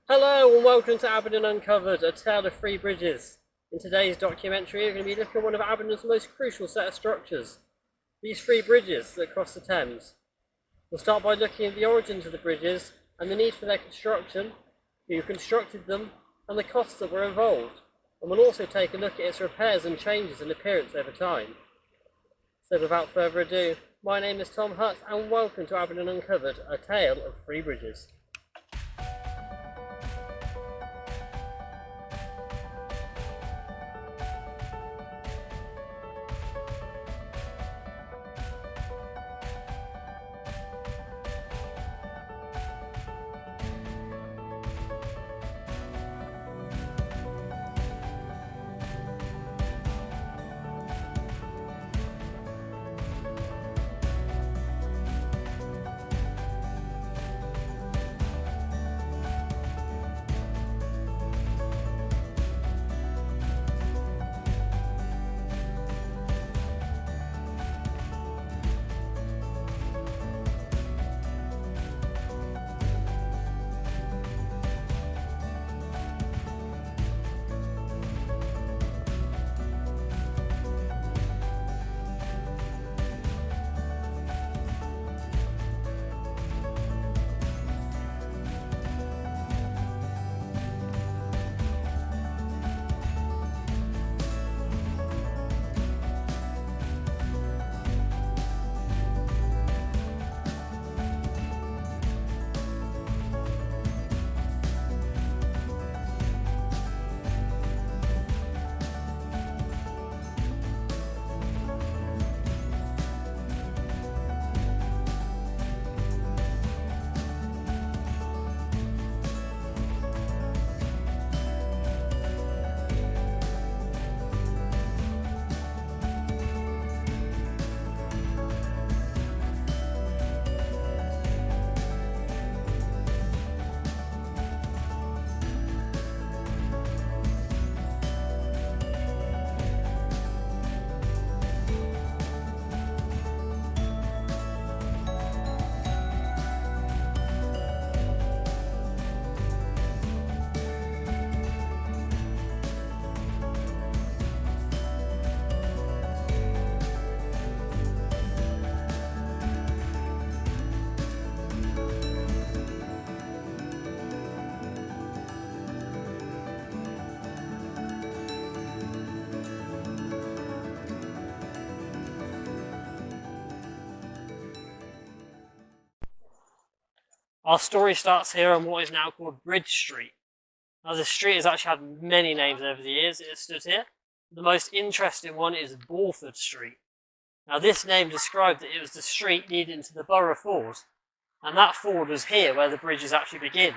Hello and welcome to Abingdon Uncovered, a tale of three bridges. In today's documentary, we're going to be looking at one of Abingdon's most crucial set of structures, these three bridges that cross the Thames. We'll start by looking at the origins of the bridges and the need for their construction, who constructed them, and the costs that were involved. And we'll also take a look at its repairs and changes in appearance over time. So without further ado, my name is Tom Hutt and welcome to Abingdon Uncovered, a tale of three bridges. Our story starts here on what is now called Bridge Street. Now this street has actually had many names over the years it has stood here. The most interesting one is Burford Street. Now this name described that it was the street leading to the Borough Ford, and that ford was here where the bridges actually begin.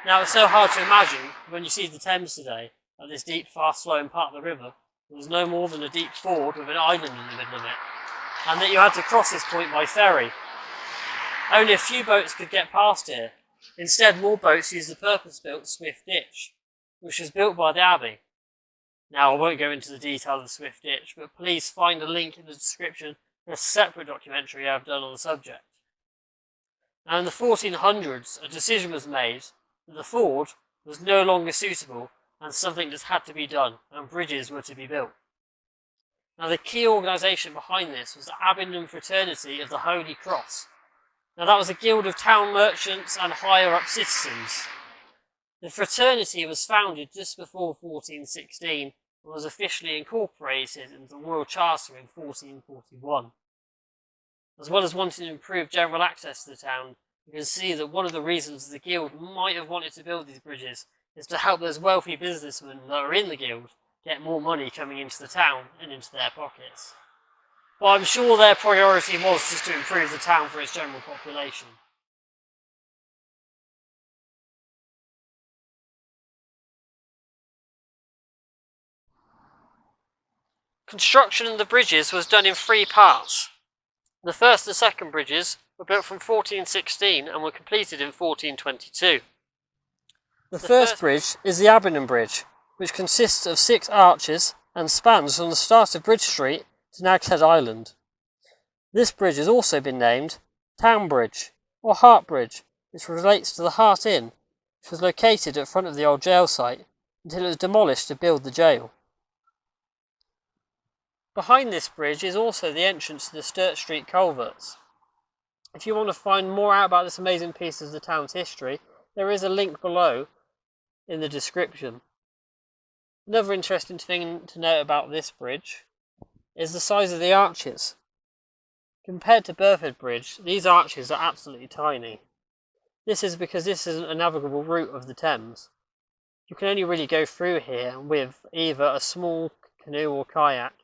Now it's so hard to imagine when you see the Thames today, at this deep, fast flowing part of the river, there was no more than a deep ford with an island in the middle of it, and that you had to cross this point by ferry. Only a few boats could get past here. Instead, more boats used the purpose-built Swift Ditch, which was built by the Abbey. Now, I won't go into the detail of the Swift Ditch, but please find a link in the description for a separate documentary I've done on the subject. Now, in the 1400s, a decision was made that the ford was no longer suitable and something just had to be done, and bridges were to be built. Now, the key organisation behind this was the Abingdon Fraternity of the Holy Cross. Now that was a guild of town merchants and higher-up citizens. The fraternity was founded just before 1416 and was officially incorporated into the Royal Charter in 1441. As well as wanting to improve general access to the town, you can see that one of the reasons the guild might have wanted to build these bridges is to help those wealthy businessmen that are in the guild get more money coming into the town and into their pockets. But I'm sure their priority was just to improve the town for its general population. Construction of the bridges was done in three parts. The first and second bridges were built from 1416 and were completed in 1422. The first bridge is the Abingdon Bridge, which consists of 6 arches and spans from the start of Bridge Street to Nag's Head Island. This bridge has also been named Town Bridge or Hart Bridge, which relates to the Hart Inn, which was located at front of the old jail site until it was demolished to build the jail. Behind this bridge is also the entrance to the Sturt Street culverts. If you want to find more out about this amazing piece of the town's history, there is a link below in the description. Another interesting thing to note about this bridge is the size of the arches. Compared to Burford Bridge, these arches are absolutely tiny. This is because this isn't a navigable route of the Thames. You can only really go through here with either a small canoe or kayak.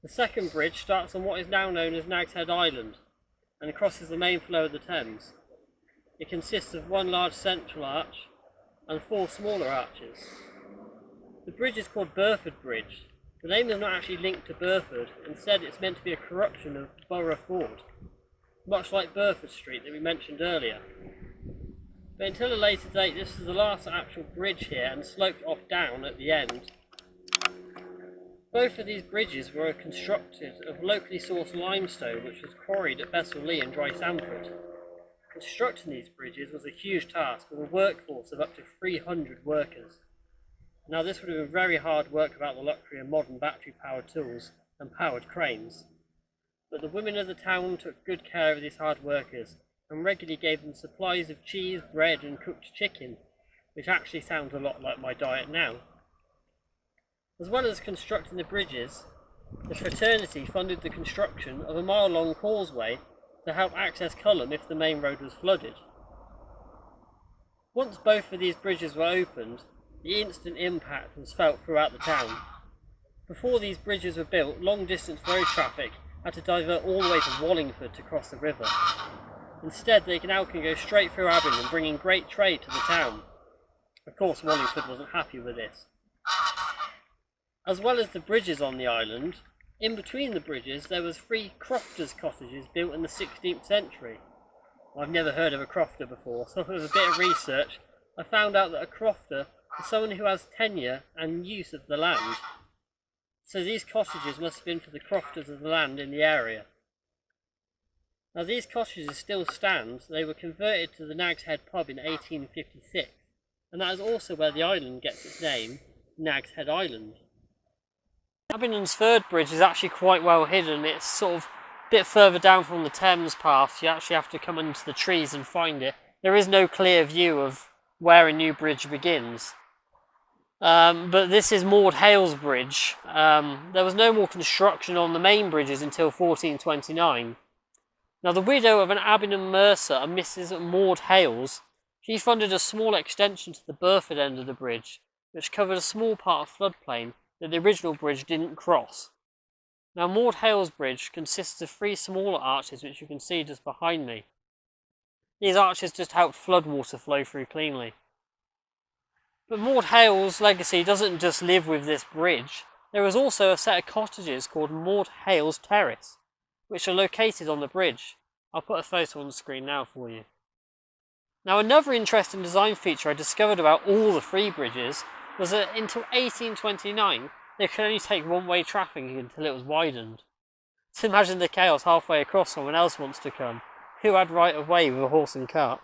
The second bridge starts on what is now known as Nag's Head Island and crosses the main flow of the Thames. It consists of one large central arch and 4 smaller arches. The bridge is called Burford Bridge. The name is not actually linked to Burford, instead it's meant to be a corruption of Borough Ford, much like Burford Street that we mentioned earlier. But until a later date, this is the last actual bridge here and sloped off down at the end. Both of these bridges were constructed of locally sourced limestone which was quarried at Beswell-Lee and Dry Sandford. Constructing these bridges was a huge task with a workforce of up to 300 workers. Now this would have been very hard work without the luxury of modern battery-powered tools and powered cranes. But the women of the town took good care of these hard workers and regularly gave them supplies of cheese, bread and cooked chicken, which actually sounds a lot like my diet now. As well as constructing the bridges, the fraternity funded the construction of a mile-long causeway to help access Culham if the main road was flooded. Once both of these bridges were opened, the instant impact was felt throughout the town. Before these bridges were built, long-distance road traffic had to divert all the way to Wallingford to cross the river. Instead, they now can go straight through Abingdon, bringing great trade to the town. Of course, Wallingford wasn't happy with this. As well as the bridges on the island, in between the bridges there was 3 crofters' cottages built in the 16th century. I've never heard of a crofter before, so with a bit of research I found out that a crofter is someone who has tenure and use of the land. So these cottages must have been for the crofters of the land in the area. Now these cottages still stand. They were converted to the Nag's Head pub in 1856, and that is also where the island gets its name, Nag's Head Island. Abingdon's third bridge is actually quite well hidden. It's sort of a bit further down from the Thames path. You actually have to come into the trees and find it. There is no clear view of where a new bridge begins. But this is Maud Hale's bridge. There was no more construction on the main bridges until 1429. Now the widow of an Abingdon mercer, a Mrs. Maud Hales, she funded a small extension to the Burford end of the bridge, which covered a small part of floodplain that the original bridge didn't cross. Now Maud Hale's bridge consists of 3 smaller arches which you can see just behind me. These arches just helped floodwater flow through cleanly. But Maud Hale's legacy doesn't just live with this bridge. There is also a set of cottages called Maud Hale's Terrace, which are located on the bridge. I'll put a photo on the screen now for you. Now another interesting design feature I discovered about all the 3 bridges was that until 1829 they could only take one-way traffic until it was widened. So imagine the chaos halfway across someone else wants to come. Who had right of way with a horse and cart?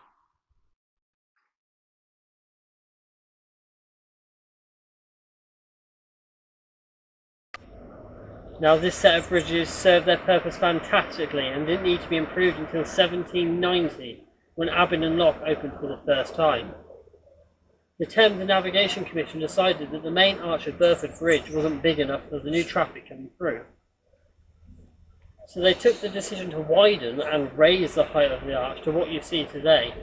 Now this set of bridges served their purpose fantastically and didn't need to be improved until 1790 when Abingdon Lock opened for the first time. The Thames Navigation Commission decided that the main arch of Burford Bridge wasn't big enough for the new traffic coming through. So they took the decision to widen and raise the height of the arch to what you see today.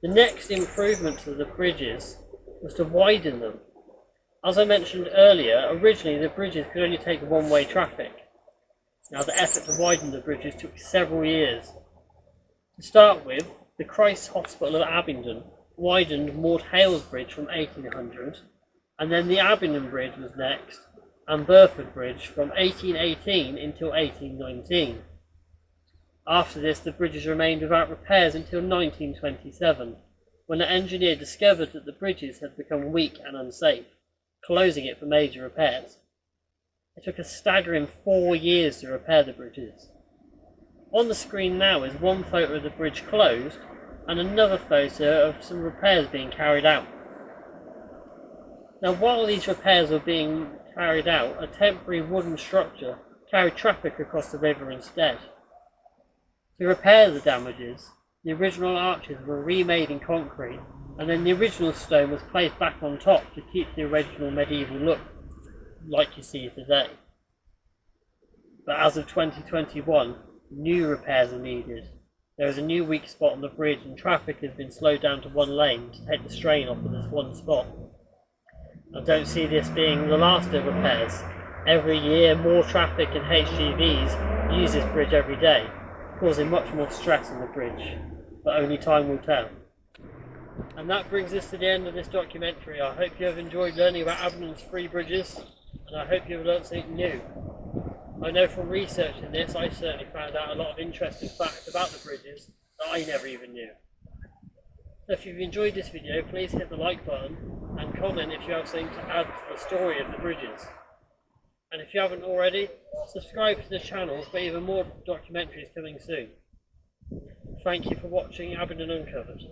The next improvement to the bridges was to widen them. As I mentioned earlier, originally the bridges could only take one-way traffic. Now the effort to widen the bridges took several years. To start with, the Christ's Hospital of Abingdon widened Maud Hale's Bridge from 1800, and then the Abingdon Bridge was next, and Burford Bridge from 1818 until 1819. After this, the bridges remained without repairs until 1927, when an engineer discovered that the bridges had become weak and unsafe, closing it for major repairs. It took a staggering 4 years to repair the bridges. On the screen now is one photo of the bridge closed and another photo of some repairs being carried out. Now, while these repairs were being carried out, a temporary wooden structure carried traffic across the river instead. To repair the damages, the original arches were remade in concrete, and then the original stone was placed back on top to keep the original medieval look, like you see today. But as of 2021, new repairs are needed. There is a new weak spot on the bridge, and traffic has been slowed down to one lane to take the strain off of this one spot. I don't see this being the last of repairs. Every year, more traffic and HGVs use this bridge every day, causing much more stress on the bridge, but only time will tell. And that brings us to the end of this documentary. I hope you have enjoyed learning about Abingdon's 3 bridges, and I hope you have learnt something new. I know from researching this, I certainly found out a lot of interesting facts about the bridges that I never even knew. So if you've enjoyed this video, please hit the like button and comment if you have something to add to the story of the bridges. And if you haven't already, subscribe to the channel for even more documentaries coming soon. Thank you for watching Abingdon Uncovered.